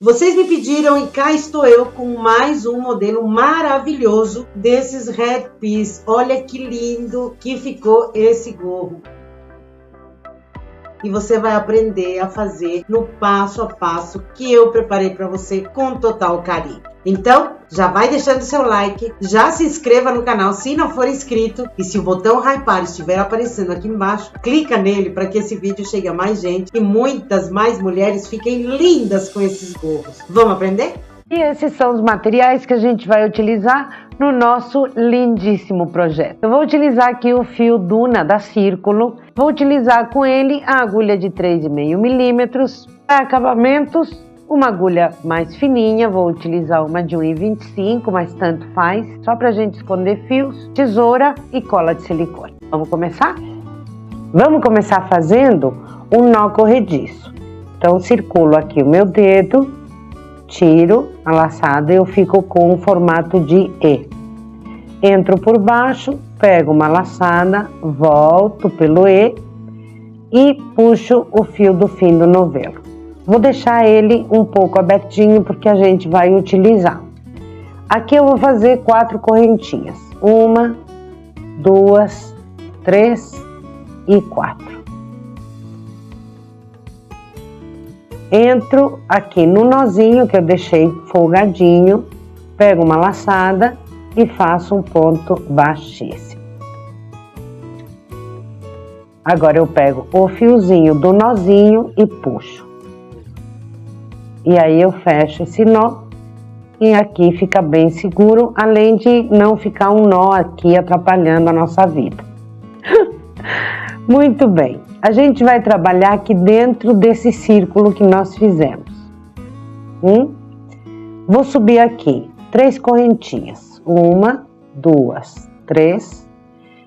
Vocês me pediram e cá estou eu com mais um modelo maravilhoso desses headpiece. Olha que lindo que ficou esse gorro. E você vai aprender a fazer no passo a passo que eu preparei para você com total carinho. Então, já vai deixando seu like, já se inscreva no canal se não for inscrito e se o botão hypar estiver aparecendo aqui embaixo, clica nele para que esse vídeo chegue a mais gente e muitas mais mulheres fiquem lindas com esses gorros. Vamos aprender? E esses são os materiais que a gente vai utilizar no nosso lindíssimo projeto. Eu vou utilizar aqui o fio Duna da Círculo, vou utilizar com ele a agulha de 3,5 milímetros, para acabamentos, uma agulha mais fininha, vou utilizar uma de 1,25, mas tanto faz, só para a gente esconder fios, tesoura e cola de silicone. Vamos começar? Vamos começar fazendo um nó corrediço. Então, circulo aqui o meu dedo, tiro a laçada e eu fico com um formato de E. Entro por baixo, pego uma laçada, volto pelo E e puxo o fio do fim do novelo. Vou deixar ele um pouco abertinho porque a gente vai utilizar. Aqui eu vou fazer 4 correntinhas. 1, 2, 3 e 4. Entro aqui no nozinho que eu deixei folgadinho, pego uma laçada e faço um ponto baixíssimo. Agora eu pego o fiozinho do nozinho e puxo. E aí eu fecho esse nó e aqui fica bem seguro, além de não ficar um nó aqui atrapalhando a nossa vida. Muito bem. A gente vai trabalhar aqui dentro desse círculo que nós fizemos. Vou subir aqui 3 correntinhas. 1, 2, 3.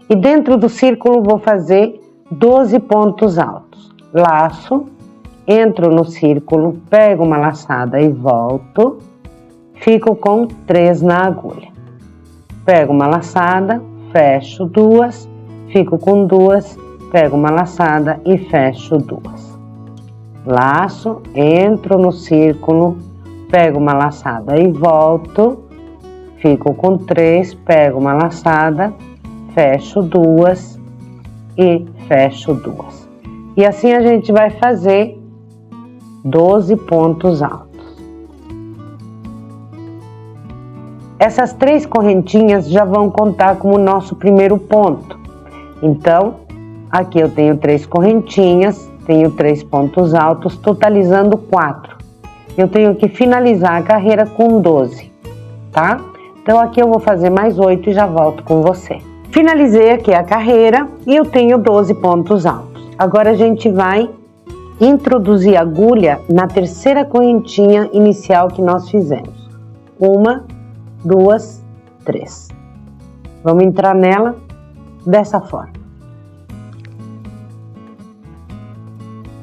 E dentro do círculo vou fazer 12 pontos altos. Laço, entro no círculo, pego uma laçada e volto. Fico com 3 na agulha. Pego uma laçada, fecho 2, fico com 2. Pego uma laçada e fecho 2. Laço, entro no círculo, pego uma laçada e volto. Fico com 3, pego uma laçada, fecho 2 e fecho 2. E assim a gente vai fazer 12 pontos altos. Essas 3 correntinhas já vão contar como nosso primeiro ponto. Então, aqui eu tenho 3 correntinhas, tenho 3 pontos altos, totalizando 4. Eu tenho que finalizar a carreira com 12, tá? Então aqui eu vou fazer mais 8 e já volto com você. Finalizei aqui a carreira e eu tenho 12 pontos altos. Agora a gente vai introduzir a agulha na terceira correntinha inicial que nós fizemos. 1, 2, 3. Vamos entrar nela dessa forma.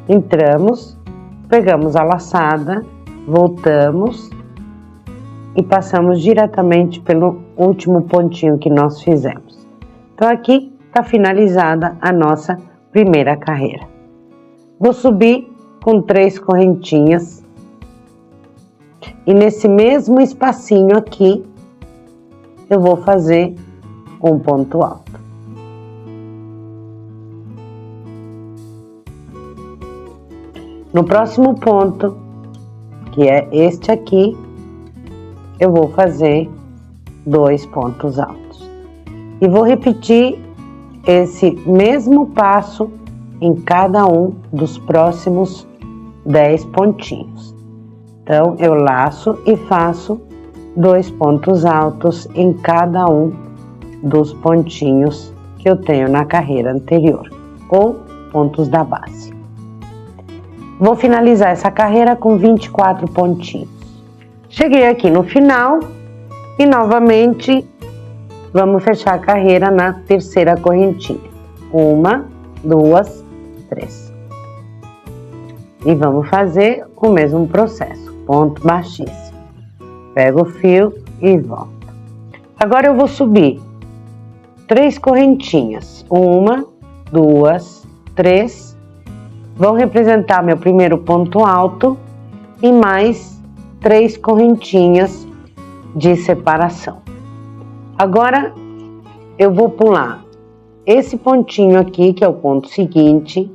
Entramos, pegamos a laçada, voltamos e passamos diretamente pelo último pontinho que nós fizemos. Então aqui está finalizada a nossa primeira carreira. Vou subir com 3 correntinhas e nesse mesmo espacinho aqui eu vou fazer um ponto alto. No próximo ponto, que é este aqui, eu vou fazer 2 pontos altos. E vou repetir esse mesmo passo em cada um dos próximos 10 pontinhos. Então, eu laço e faço 2 pontos altos em cada um dos pontinhos que eu tenho na carreira anterior, ou pontos da base. Vou finalizar essa carreira com 24 pontinhos. Cheguei aqui no final e novamente vamos fechar a carreira na terceira correntinha. 1, 2, 3. E vamos fazer o mesmo processo, ponto baixíssimo. Pego o fio e volto. Agora eu vou subir 3 correntinhas. 1, 2, 3. Vão representar meu primeiro ponto alto e mais 3 correntinhas de separação. Agora eu vou pular esse pontinho aqui, que é o ponto seguinte,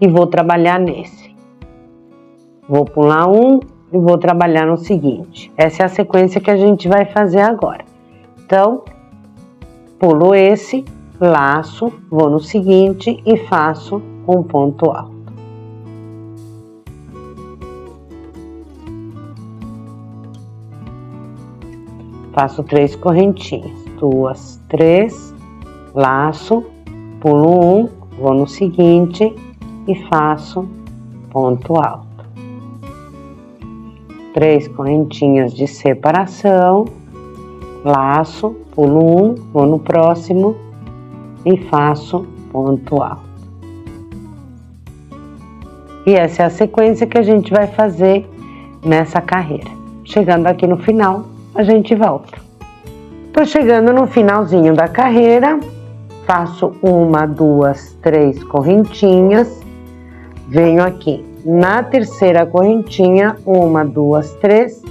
e vou trabalhar nesse. Vou pular um e vou trabalhar no seguinte. Essa é a sequência que a gente vai fazer agora. Então, pulo esse, laço, vou no seguinte e faço um ponto alto. Faço 3 correntinhas, 2, 3, laço, pulo um, vou no seguinte e faço ponto alto. 3 correntinhas de separação, laço, pulo um, vou no próximo e faço ponto alto. E essa é a sequência que a gente vai fazer nessa carreira. Chegando aqui no final, a gente volta. Tô chegando no finalzinho da carreira, faço 1, 2, 3 correntinhas, venho aqui na terceira correntinha, 1, 2, 3,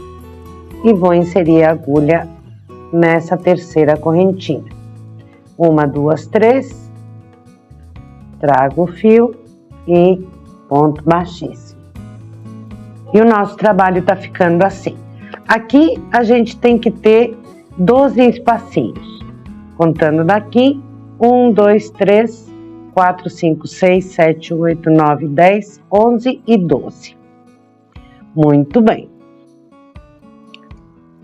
e vou inserir a agulha nessa terceira correntinha. 1, 2, 3, trago o fio e ponto baixíssimo. E o nosso trabalho tá ficando assim. Aqui a gente tem que ter 12 espacinhos. Contando daqui, 1, 2, 3, 4, 5, 6, 7, 8, 9, 10, 11 e 12. Muito bem.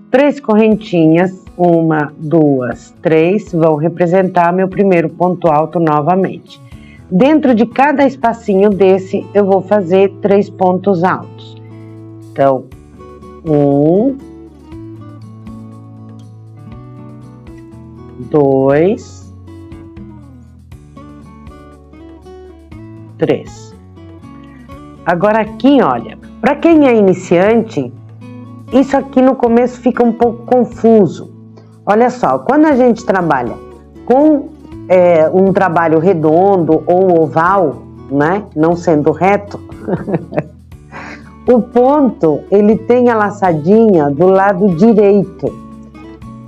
3 correntinhas, 1, 2, 3, vão representar meu primeiro ponto alto novamente. Dentro de cada espacinho desse, eu vou fazer 3 pontos altos. Então, 1, 2, 3. Agora aqui, olha, para quem é iniciante, isso aqui no começo fica um pouco confuso. Olha só, quando a gente trabalha com um trabalho redondo ou oval, né, não sendo reto, o ponto, ele tem a laçadinha do lado direito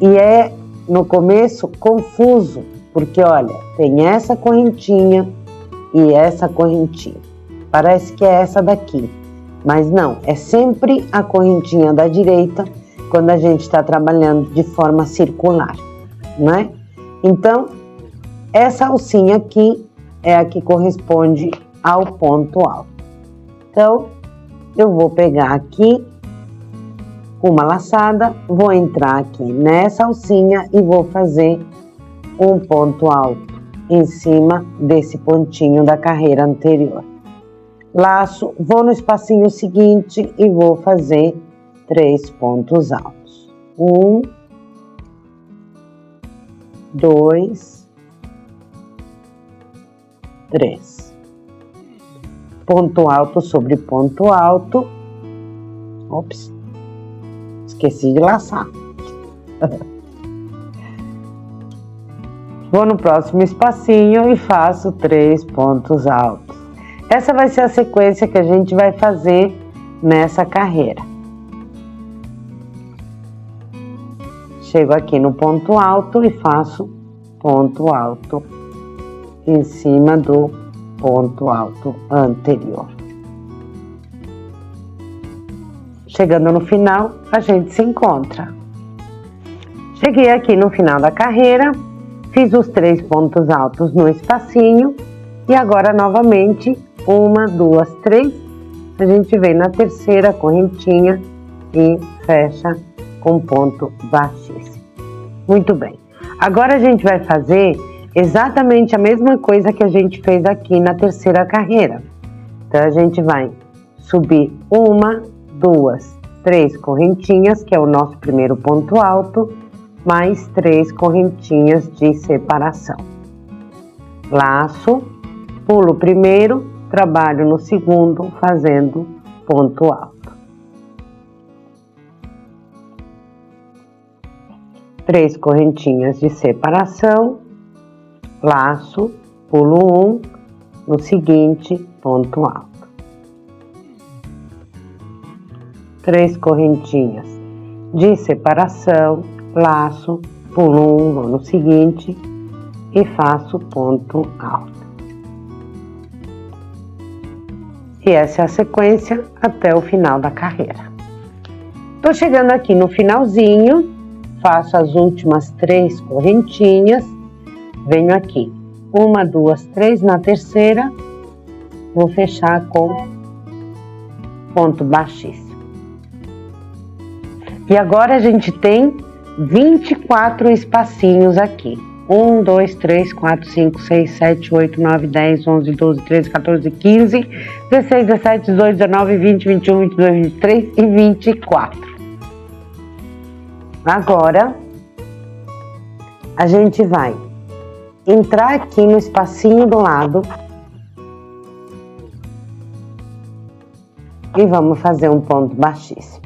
e é, no começo, confuso, porque, olha, tem essa correntinha e essa correntinha. Parece que é essa daqui, mas não, é sempre a correntinha da direita quando a gente está trabalhando de forma circular, né? Então, essa alcinha aqui é a que corresponde ao ponto alto. Então, eu vou pegar aqui uma laçada, vou entrar aqui nessa alcinha e vou fazer um ponto alto em cima desse pontinho da carreira anterior. Laço, vou no espacinho seguinte e vou fazer 3 pontos altos. 1, 2, 3. Ponto alto sobre ponto alto. Ops, esqueci de laçar. Vou no próximo espacinho e faço 3 pontos altos. Essa vai ser a sequência que a gente vai fazer nessa carreira. Chego aqui no ponto alto e faço ponto alto em cima do ponto alto anterior. Chegando no final, a gente se encontra. Cheguei aqui no final da carreira, fiz os 3 pontos altos no espacinho e agora novamente 1, 2, 3, a gente vem na terceira correntinha e fecha com ponto baixíssimo. Muito bem. Agora a gente vai fazer exatamente a mesma coisa que a gente fez aqui na terceira carreira. Então, a gente vai subir 1, 2, 3 correntinhas, que é o nosso primeiro ponto alto, mais 3 correntinhas de separação. Laço, pulo o primeiro, trabalho no segundo, fazendo ponto alto. 3 correntinhas de separação, laço, pulo 1, no seguinte, ponto alto. 3 correntinhas de separação, laço, pulo um, vou no seguinte e faço ponto alto. E essa é a sequência até o final da carreira. Tô chegando aqui no finalzinho, faço as últimas 3 correntinhas, venho aqui, 1, 2, 3, na terceira, vou fechar com ponto baixíssimo. E agora a gente tem 24 espacinhos aqui. 1, 2, 3, 4, 5, 6, 7, 8, 9, 10, 11, 12, 13, 14, 15, 16, 17, 18, 19, 20, 21, 22, 23 e 24. Agora, a gente vai entrar aqui no espacinho do lado e vamos fazer um ponto baixíssimo.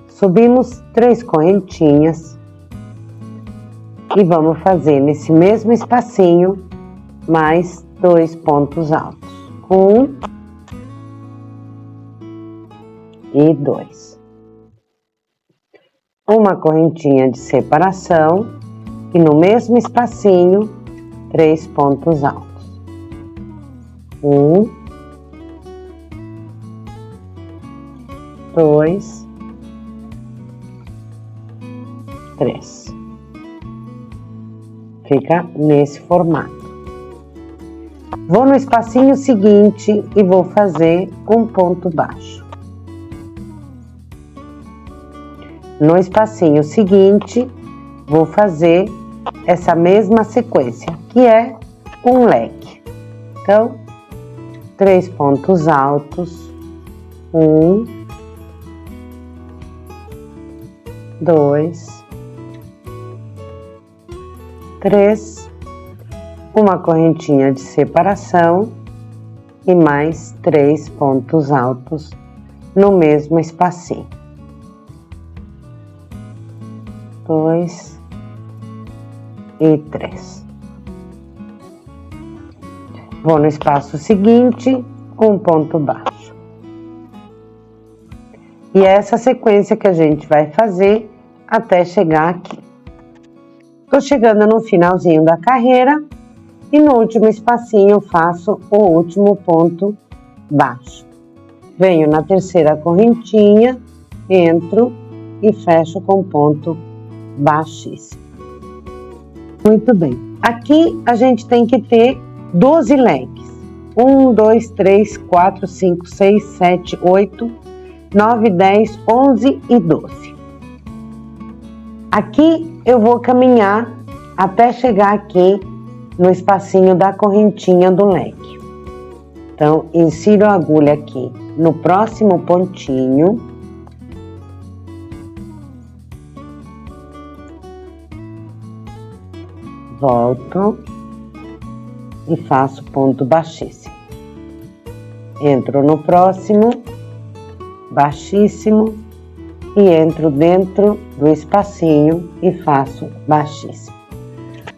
Subimos 3 correntinhas e vamos fazer nesse mesmo espacinho mais 2 pontos altos. 1 e 2. Uma correntinha de separação e no mesmo espacinho 3 pontos altos. 1, 2, 3. Fica nesse formato. Vou no espacinho seguinte e vou fazer um ponto baixo. No espacinho seguinte, vou fazer essa mesma sequência, que é um leque. Então, 3 pontos altos, 1, 2, 3, uma correntinha de separação e mais 3 pontos altos no mesmo espacinho. 2 e 3. Vou no espaço seguinte, um ponto baixo. E é essa sequência que a gente vai fazer até chegar aqui. Tô chegando no finalzinho da carreira e no último espacinho faço o último ponto baixo. Venho na terceira correntinha, entro e fecho com ponto baixíssimo. Muito bem. Aqui a gente tem que ter 12 leques. 1, 2, 3, 4, 5, 6, 7, 8, 9, 10, 11 e 12. Aqui eu vou caminhar até chegar aqui no espacinho da correntinha do leque. Então, insiro a agulha aqui no próximo pontinho. Volto e faço ponto baixíssimo. Entro no próximo, baixíssimo. E entro dentro do espacinho e faço baixíssimo.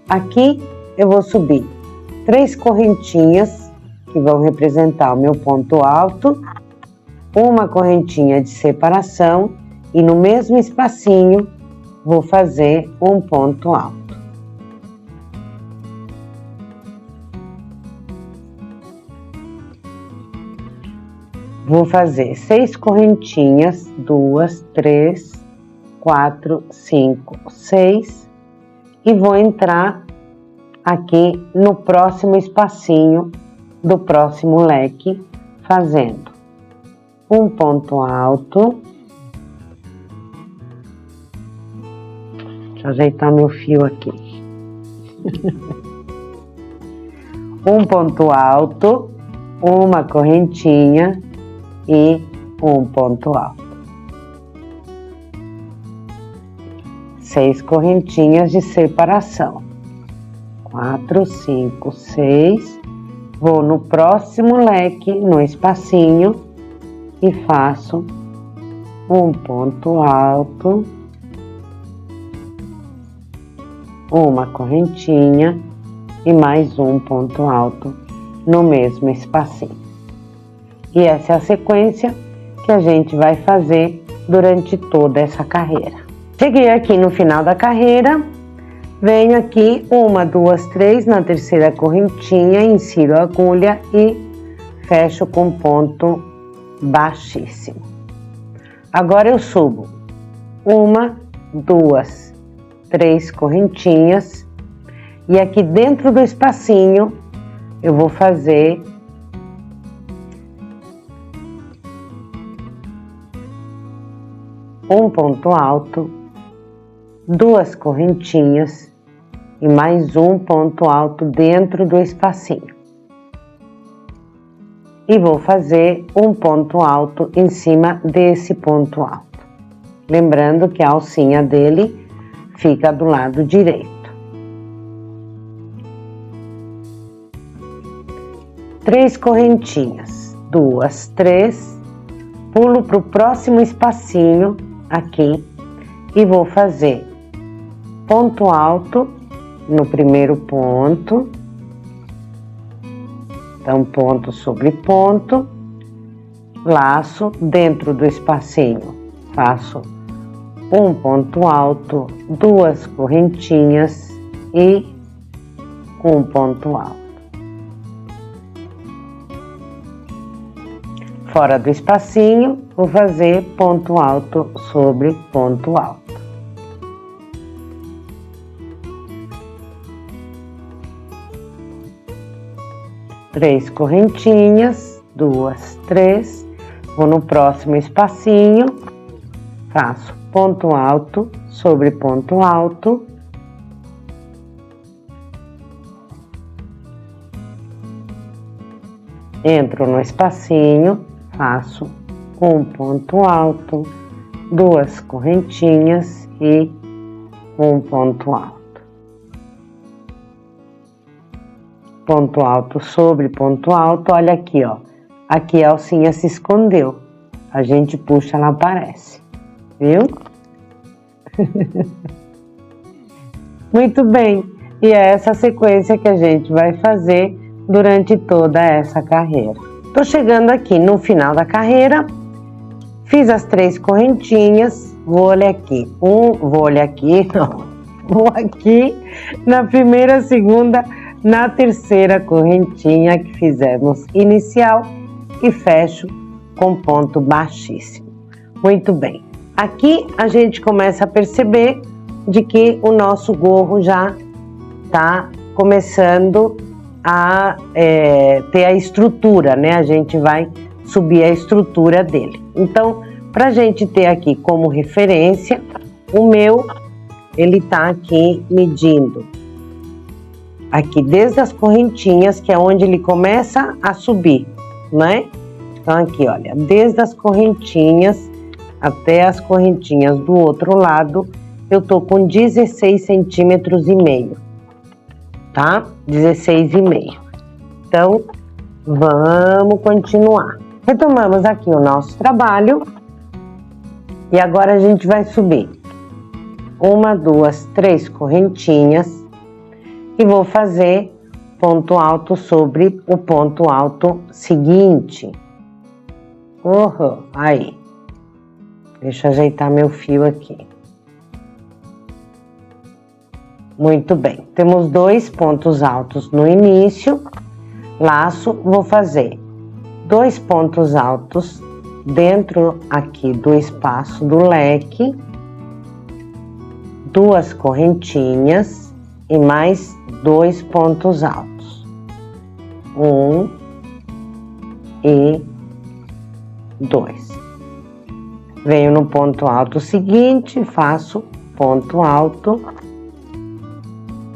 Aqui eu vou subir 3 correntinhas que vão representar o meu ponto alto, uma correntinha de separação e no mesmo espacinho vou fazer um ponto alto. Vou fazer 6 correntinhas, 2, 3, 4, 5, 6 e vou entrar aqui no próximo espacinho do próximo leque, fazendo um ponto alto. Deixa eu ajeitar meu fio aqui. Um ponto alto, uma correntinha e um ponto alto. 6 correntinhas de separação. 4, 5, 6. Vou no próximo leque, no espacinho, e faço um ponto alto, uma correntinha e mais um ponto alto no mesmo espacinho. E essa é a sequência que a gente vai fazer durante toda essa carreira. Cheguei aqui no final da carreira, venho aqui 1, 2, 3 na terceira correntinha, insiro a agulha e fecho com ponto baixíssimo. Agora eu subo 1, 2, 3 correntinhas e aqui dentro do espacinho eu vou fazer um ponto alto, 2 correntinhas e mais um ponto alto dentro do espacinho. E vou fazer um ponto alto em cima desse ponto alto. Lembrando que a alcinha dele fica do lado direito. 3 correntinhas, 2, 3, pulo para o próximo espacinho aqui e vou fazer ponto alto no primeiro ponto, então ponto sobre ponto, laço dentro do espacinho, faço um ponto alto, 2 correntinhas e um ponto alto. Fora do espacinho, vou fazer ponto alto sobre ponto alto. Três correntinhas, 2, 3, vou no próximo espacinho, faço ponto alto sobre ponto alto. Entro no espacinho, faço um ponto alto, 2 correntinhas e um ponto alto. Ponto alto sobre ponto alto, olha aqui, ó. Aqui a alcinha se escondeu. A gente puxa, ela aparece. Viu? Muito bem. E é essa sequência que a gente vai fazer durante toda essa carreira. Tô chegando aqui no final da carreira. Fiz as 3 correntinhas. Vou aqui na primeira, segunda, na terceira correntinha que fizemos inicial e fecho com ponto baixíssimo. Muito bem. Aqui a gente começa a perceber de que o nosso gorro já tá começando a ter a estrutura, né? A gente vai subir a estrutura dele. Então, pra gente ter aqui como referência, o meu, ele tá aqui medindo aqui desde as correntinhas, que é onde ele começa a subir, né? Então aqui, olha, desde as correntinhas até as correntinhas do outro lado, eu tô com 16 centímetros e meio, tá? 16,5. Então, vamos continuar. Retomamos aqui o nosso trabalho e agora a gente vai subir 1, 2, 3 correntinhas e vou fazer ponto alto sobre o ponto alto seguinte. Aí. Deixa eu ajeitar meu fio aqui. Muito bem. Temos 2 pontos altos no início. Laço, vou fazer 2 pontos altos dentro aqui do espaço do leque. 2 correntinhas e mais 2 pontos altos. 1 e 2. Venho no ponto alto seguinte, faço ponto alto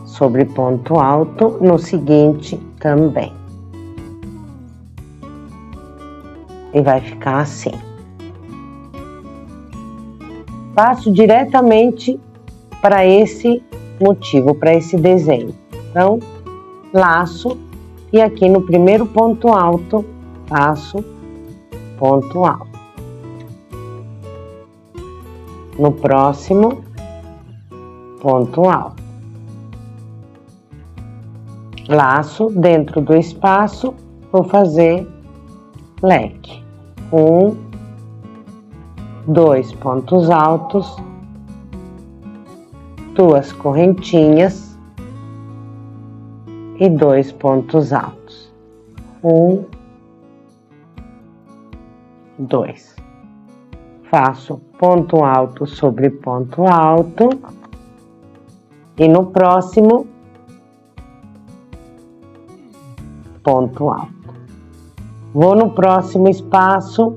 sobre ponto alto no seguinte também. E vai ficar assim. Passo diretamente para esse motivo, para esse desenho. Então, laço e aqui no primeiro ponto alto, faço ponto alto. No próximo, ponto alto. Laço dentro do espaço, vou fazer leque. 1 2 pontos altos, 2 correntinhas e 2 pontos altos. 1, 2. Faço ponto alto sobre ponto alto e no próximo ponto alto. Vou no próximo espaço,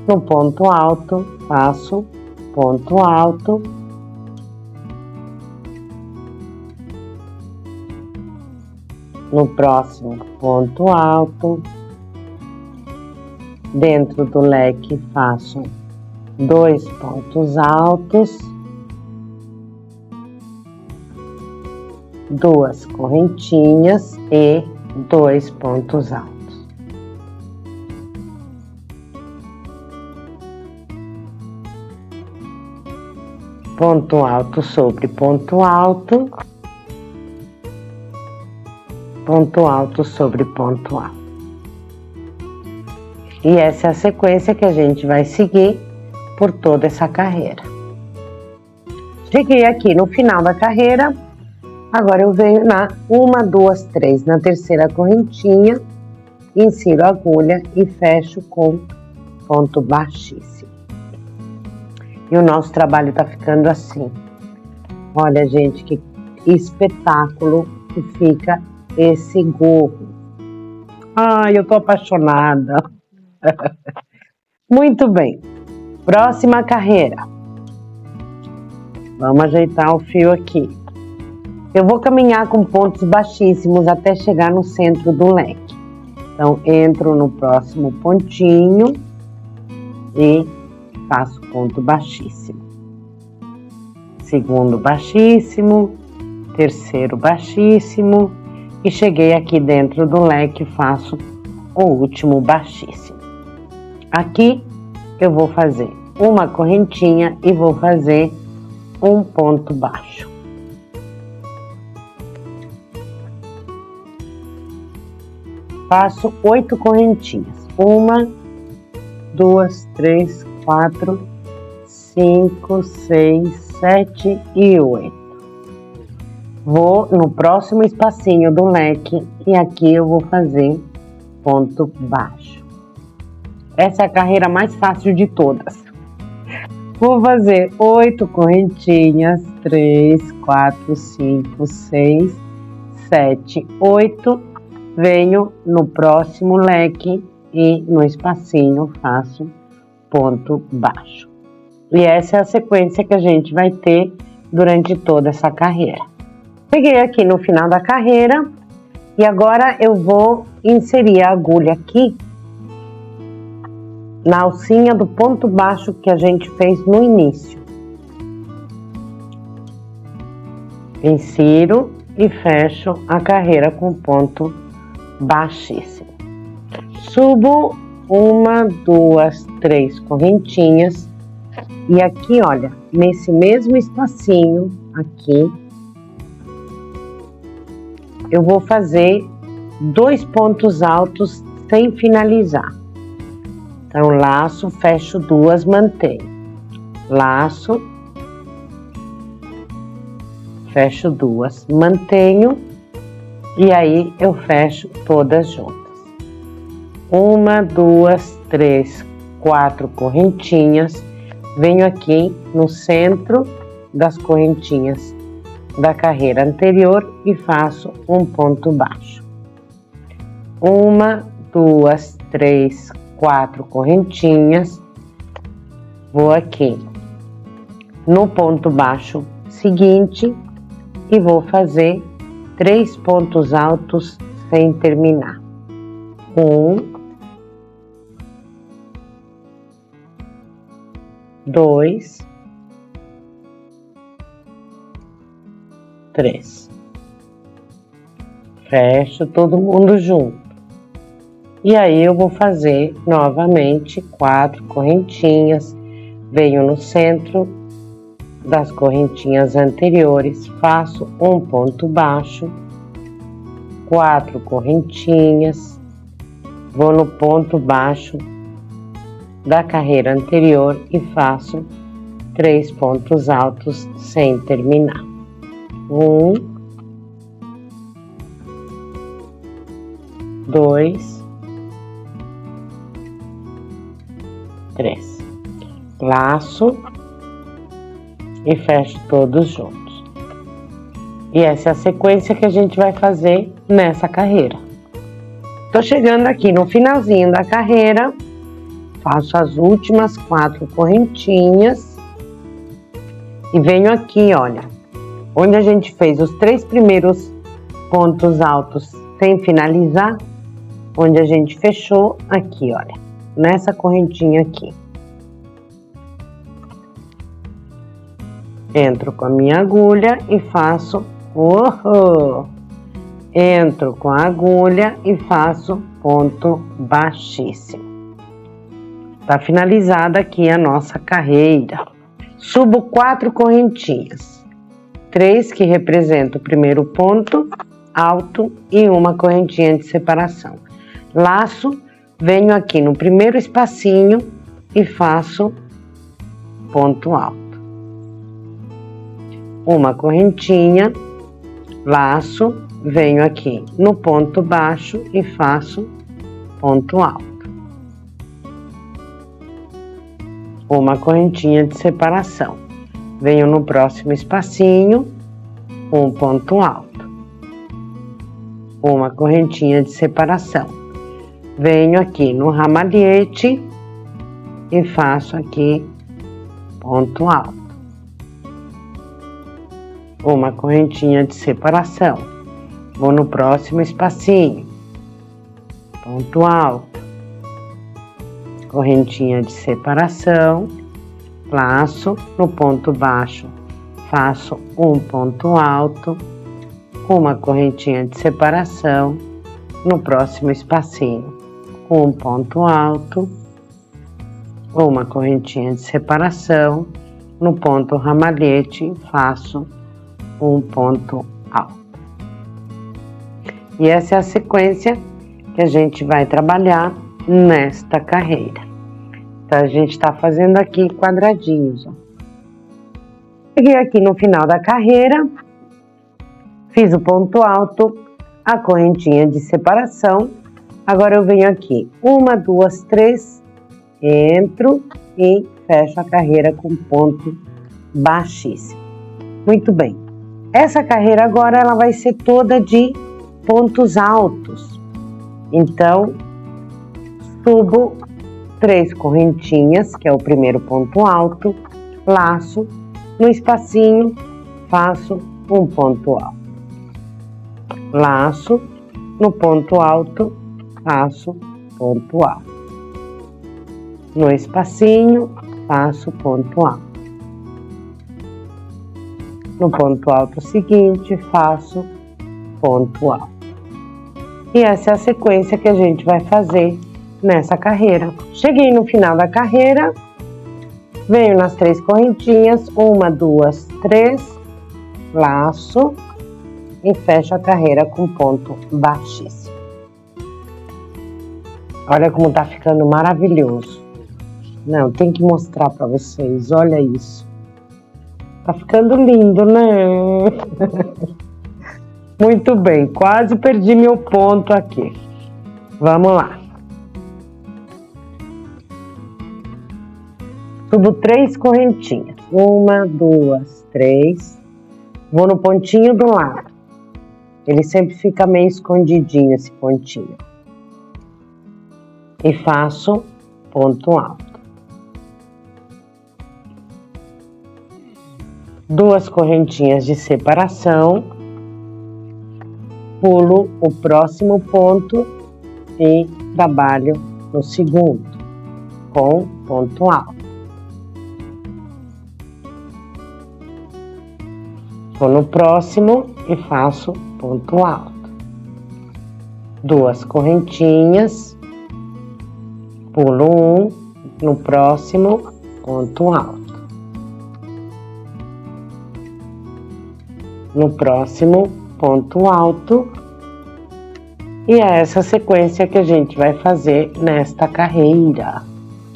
no ponto alto, faço ponto alto, no próximo ponto alto, dentro do leque faço 2 pontos altos, 2 correntinhas e 2 pontos altos. Ponto alto sobre ponto alto, ponto alto sobre ponto alto. E essa é a sequência que a gente vai seguir por toda essa carreira. Cheguei aqui no final da carreira, agora eu venho na 1, 2, 3, na terceira correntinha, insiro a agulha e fecho com ponto baixíssimo. E o nosso trabalho tá ficando assim. Olha, gente, que espetáculo que fica esse gorro. Ai, eu tô apaixonada. Muito bem. Próxima carreira. Vamos ajeitar o fio aqui. Eu vou caminhar com pontos baixíssimos até chegar no centro do leque. Então, entro no próximo pontinho e faço ponto baixíssimo. Segundo baixíssimo, terceiro baixíssimo e cheguei aqui dentro do leque, faço o último baixíssimo. Aqui eu vou fazer uma correntinha e vou fazer um ponto baixo. Faço 8 correntinhas. 1, 2, 3, 4, 5, 6, 7 e 8. Vou no próximo espacinho do leque e aqui eu vou fazer ponto baixo. Essa é a carreira mais fácil de todas. Vou fazer 8 correntinhas, 3, 4, 5, 6, 7, 8. Venho no próximo leque e no espacinho faço ponto baixo. E essa é a sequência que a gente vai ter durante toda essa carreira. Cheguei aqui no final da carreira e agora eu vou inserir a agulha aqui na alcinha do ponto baixo que a gente fez no início. Insiro e fecho a carreira com ponto baixíssimo. Subo 1, 2, 3 correntinhas e aqui, olha, nesse mesmo espacinho aqui, eu vou fazer 2 pontos altos sem finalizar. Então, laço, fecho 2, mantenho. Laço, fecho 2, mantenho e aí eu fecho todas juntas. 1, 2, 3, 4 correntinhas. Venho aqui no centro das correntinhas da carreira anterior e faço um ponto baixo. 1, 2, 3, 4 correntinhas. Vou aqui no ponto baixo seguinte e vou fazer 3 pontos altos sem terminar. 1, 2, 3. Fecho todo mundo junto. E aí eu vou fazer novamente 4 correntinhas. Venho no centro das correntinhas anteriores, faço um ponto baixo, 4 correntinhas, vou no ponto baixo da carreira anterior e faço 3 pontos altos sem terminar. 1, 2, 3. Laço e fecho todos juntos. E essa é a sequência que a gente vai fazer nessa carreira. Tô chegando aqui no finalzinho da carreira, faço as últimas 4 correntinhas e venho aqui, olha, onde a gente fez os 3 primeiros pontos altos sem finalizar, onde a gente fechou aqui, olha, nessa correntinha aqui. Entro com a minha agulha e faço, entro com a agulha e faço ponto baixíssimo. Tá finalizada aqui a nossa carreira. Subo 4 correntinhas, 3 que representam o primeiro ponto alto e uma correntinha de separação. Laço, venho aqui no primeiro espacinho e faço ponto alto. Uma correntinha, laço, venho aqui no ponto baixo e faço ponto alto. Uma correntinha de separação. Venho no próximo espacinho, um ponto alto. Uma correntinha de separação. Venho aqui no ramalhete e faço aqui ponto alto. Uma correntinha de separação. Vou no próximo espacinho, ponto alto, correntinha de separação, laço, no ponto baixo faço um ponto alto, uma correntinha de separação, no próximo espacinho, um ponto alto, uma correntinha de separação, no ponto ramalhete faço um ponto alto. E essa é a sequência que a gente vai trabalhar nesta carreira. Então, a gente tá fazendo aqui quadradinhos, ó. Cheguei aqui no final da carreira, fiz o ponto alto, a correntinha de separação. Agora eu venho aqui, 1, 2, 3, entro e fecho a carreira com ponto baixíssimo. Muito bem. Essa carreira agora ela vai ser toda de pontos altos. Então, subo 3 correntinhas, que é o primeiro ponto alto, laço, no espacinho faço um ponto alto. Laço, no ponto alto, faço ponto alto. No espacinho, faço ponto alto. No ponto alto seguinte, faço ponto alto. E essa é a sequência que a gente vai fazer nessa carreira. Cheguei no final da carreira, venho nas 3 correntinhas, 1, 2, 3, laço e fecho a carreira com ponto baixíssimo. Olha como tá ficando maravilhoso. Não, tem que mostrar para vocês, olha isso. Tá ficando lindo, né? Muito bem, quase perdi meu ponto aqui. Vamos lá. Subo 3 correntinhas. 1, 2, 3. Vou no pontinho do lado. Ele sempre fica meio escondidinho, esse pontinho. E faço ponto alto. 2 correntinhas de separação, pulo o próximo ponto e trabalho no segundo, com ponto alto. Vou no próximo e faço ponto alto. 2 correntinhas, pulo no próximo, ponto alto. No próximo, ponto alto. E é essa sequência que a gente vai fazer nesta carreira.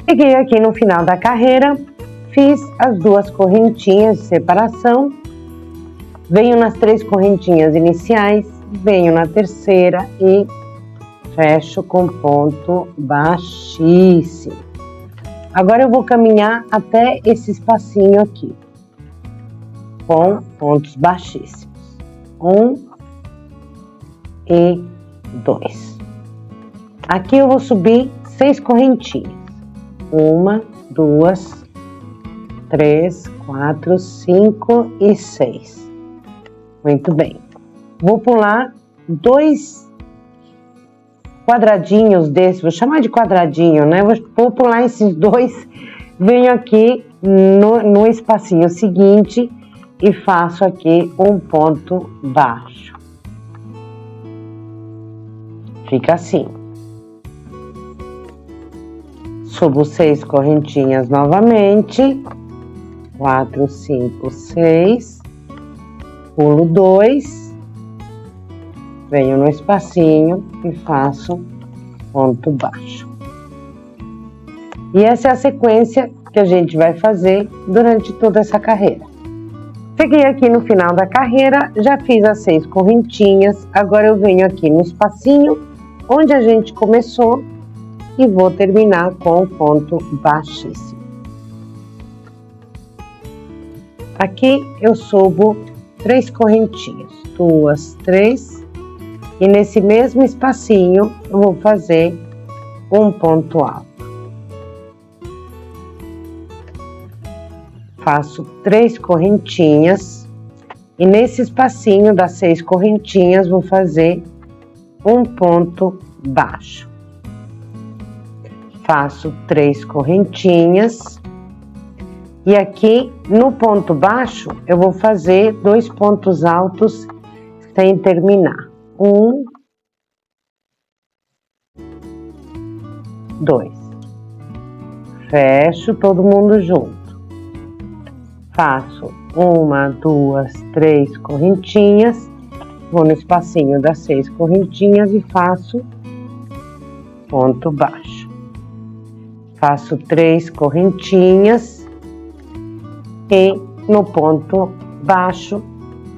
Cheguei aqui no final da carreira, fiz as 2 correntinhas de separação, venho nas 3 correntinhas iniciais, venho na terceira e fecho com ponto baixíssimo. Agora eu vou caminhar até esse espacinho aqui, com pontos baixíssimos. 1 e 2. Aqui eu vou subir 6 correntinhas. 1, 2, 3, 4, 5 e 6. Muito bem. Vou pular 2 quadradinhos desses, vou chamar de quadradinho, né? Vou pular esses 2, venho aqui no espacinho seguinte e faço aqui um ponto baixo. Fica assim. Subo 6 correntinhas novamente. 4, 5, 6. Pulo 2. Venho no espacinho e faço ponto baixo. E essa é a sequência que a gente vai fazer durante toda essa carreira. Cheguei aqui no final da carreira, já fiz as 6 correntinhas, agora eu venho aqui no espacinho onde a gente começou e vou terminar com o ponto baixíssimo. Aqui eu subo 3 correntinhas, 2, 3, e nesse mesmo espacinho eu vou fazer um ponto alto. Faço 3 correntinhas e nesse espacinho das 6 correntinhas vou fazer um ponto baixo. Faço 3 correntinhas e aqui no ponto baixo eu vou fazer 2 pontos altos sem terminar. 1, 2. Fecho todo mundo junto. Faço 1, 2, 3 correntinhas, vou no espacinho das 6 correntinhas e faço ponto baixo. Faço 3 correntinhas e no ponto baixo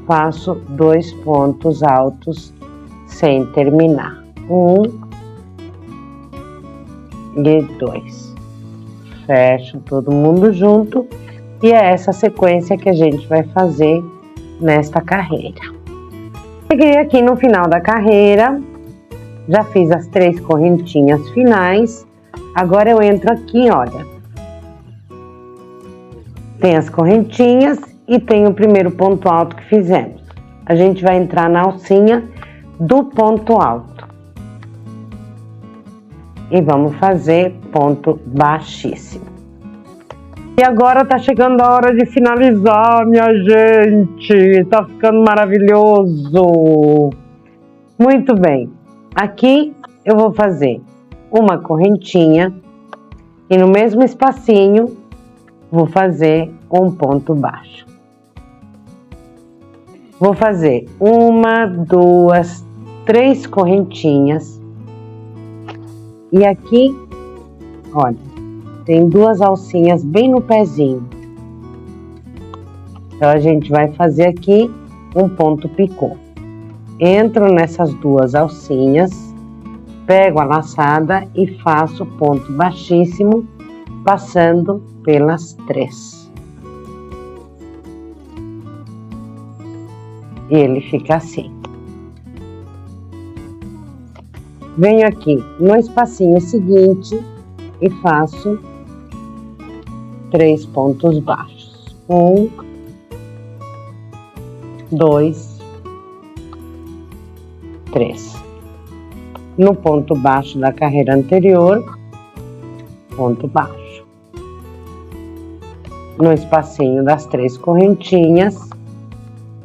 faço 2 pontos altos sem terminar. 1 e 2. Fecho todo mundo junto. E é essa sequência que a gente vai fazer nesta carreira. Cheguei aqui no final da carreira, já fiz as 3 correntinhas finais. Agora eu entro aqui, olha. Tem as correntinhas e tem o primeiro ponto alto que fizemos. A gente vai entrar na alcinha do ponto alto. E vamos fazer ponto baixíssimo. E agora tá chegando a hora de finalizar, minha gente. Tá ficando maravilhoso. Muito bem. Aqui eu vou fazer uma correntinha e no mesmo espacinho vou fazer um ponto baixo. Vou fazer 1, 2, 3 correntinhas. E aqui, olha, tem 2 alcinhas bem no pezinho. Então, a gente vai fazer aqui um ponto picô. Entro nessas 2 alcinhas, pego a laçada e faço ponto baixíssimo, passando pelas 3. E ele fica assim. Venho aqui no espacinho seguinte e faço 3 pontos baixos. 1, 2, 3. No ponto baixo da carreira anterior, ponto baixo. No espacinho das 3 correntinhas,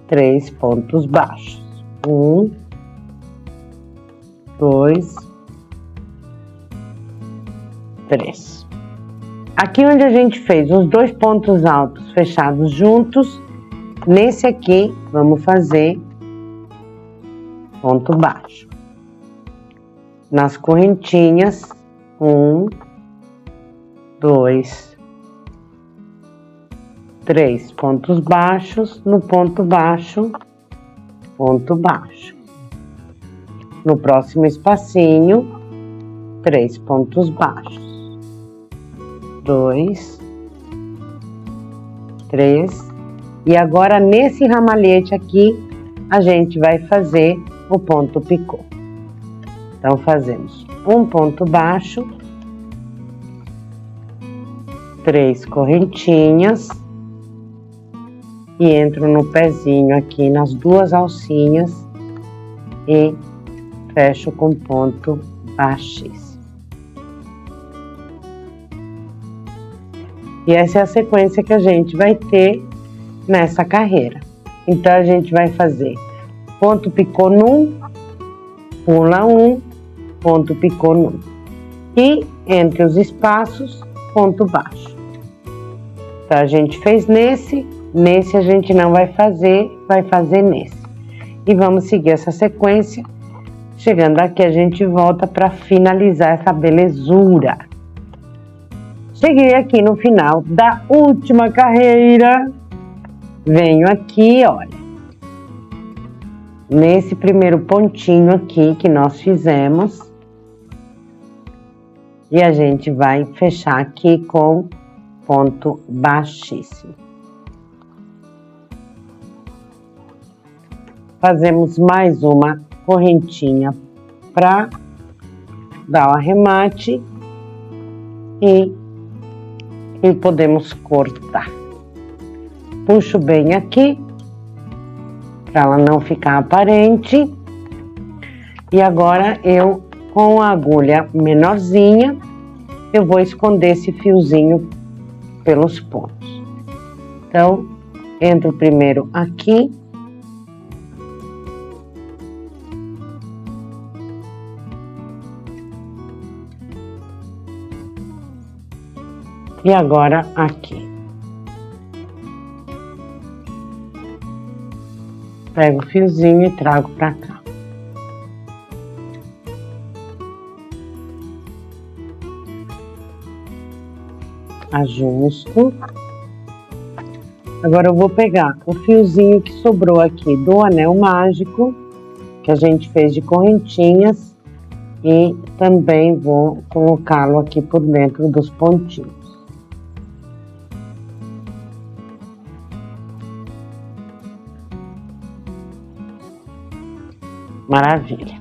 3 pontos baixos. 1, 2, 3. Aqui onde a gente fez os 2 pontos altos fechados juntos, nesse aqui vamos fazer ponto baixo. Nas correntinhas, 1, 2, 3 pontos baixos, no ponto baixo, ponto baixo. No próximo espacinho, 3 pontos baixos. 2, 3. E agora, nesse ramalhete aqui, a gente vai fazer o ponto picô. Então, fazemos um ponto baixo, 3 correntinhas e entro no pezinho aqui nas 2 alcinhas e fecho com ponto baixíssimo. E essa é a sequência que a gente vai ter nessa carreira. Então, a gente vai fazer ponto picô num, pula um, ponto picô num. E entre os espaços, ponto baixo. Então, a gente fez nesse a gente não vai fazer nesse. E vamos seguir essa sequência. Chegando aqui, a gente volta para finalizar essa belezura. Cheguei aqui no final da última carreira. Venho aqui, olha. Nesse primeiro pontinho aqui que nós fizemos. E a gente vai fechar aqui com ponto baixíssimo. Fazemos mais uma correntinha para dar o arremate e podemos cortar. Puxo bem aqui para ela não ficar aparente. E agora eu, com a agulha menorzinha, eu vou esconder esse fiozinho pelos pontos. Então, entro primeiro aqui. E agora aqui. Pego o fiozinho e trago pra cá. Ajusto. Agora eu vou pegar o fiozinho que sobrou aqui do anel mágico, que a gente fez de correntinhas, e também vou colocá-lo aqui por dentro dos pontinhos. Maravilha.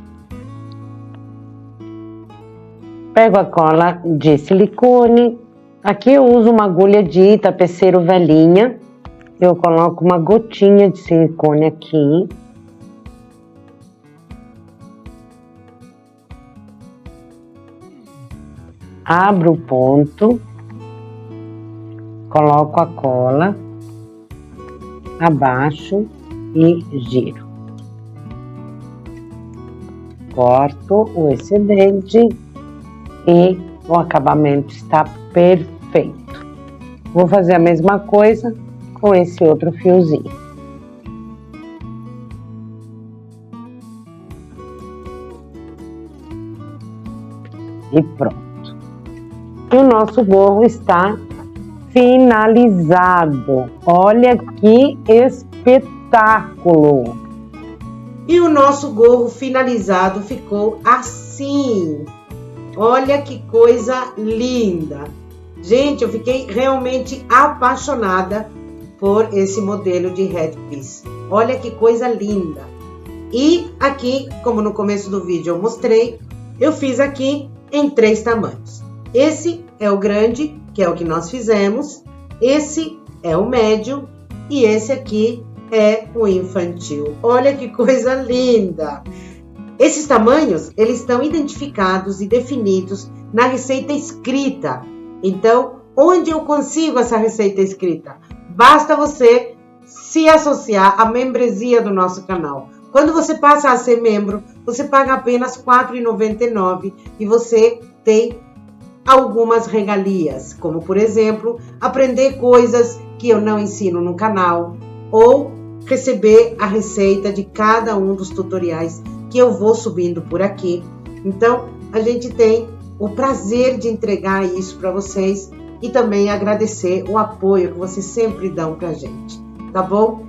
Pego a cola de silicone. Aqui eu uso uma agulha de tapeceiro velhinha. Eu coloco uma gotinha de silicone aqui. Abro o ponto. Coloco a cola. Abaixo e giro. Corto o excedente e o acabamento está perfeito. Vou fazer a mesma coisa com esse outro fiozinho. E pronto. E o nosso gorro está finalizado. Olha que espetáculo! E o nosso gorro finalizado ficou assim. Olha que coisa linda. Gente, eu fiquei realmente apaixonada por esse modelo de headpiece. Olha que coisa linda. E aqui, como no começo do vídeo eu mostrei, eu fiz aqui em 3 tamanhos. Esse é o grande, que é o que nós fizemos. Esse é o médio e esse aqui é o infantil. Olha que coisa linda! Esses tamanhos, eles estão identificados e definidos na receita escrita. Então, onde eu consigo essa receita escrita? Basta você se associar à membresia do nosso canal. Quando você passa a ser membro, você paga apenas R$ 4,99 e você tem algumas regalias, como por exemplo, aprender coisas que eu não ensino no canal, ou receber a receita de cada um dos tutoriais que eu vou subindo por aqui. Então, a gente tem o prazer de entregar isso para vocês e também agradecer o apoio que vocês sempre dão pra gente, tá bom?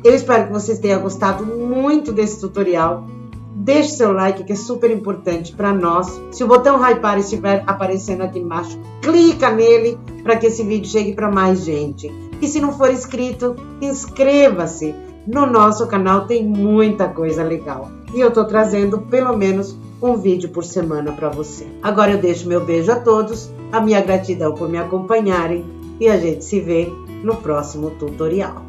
Eu espero que vocês tenham gostado muito desse tutorial. Deixe seu like, que é super importante para nós. Se o botão hypar estiver aparecendo aqui embaixo, clica nele para que esse vídeo chegue para mais gente. E se não for inscrito, inscreva-se. No nosso canal tem muita coisa legal. E eu estou trazendo pelo menos um vídeo por semana para você. Agora eu deixo meu beijo a todos, a minha gratidão por me acompanharem e a gente se vê no próximo tutorial.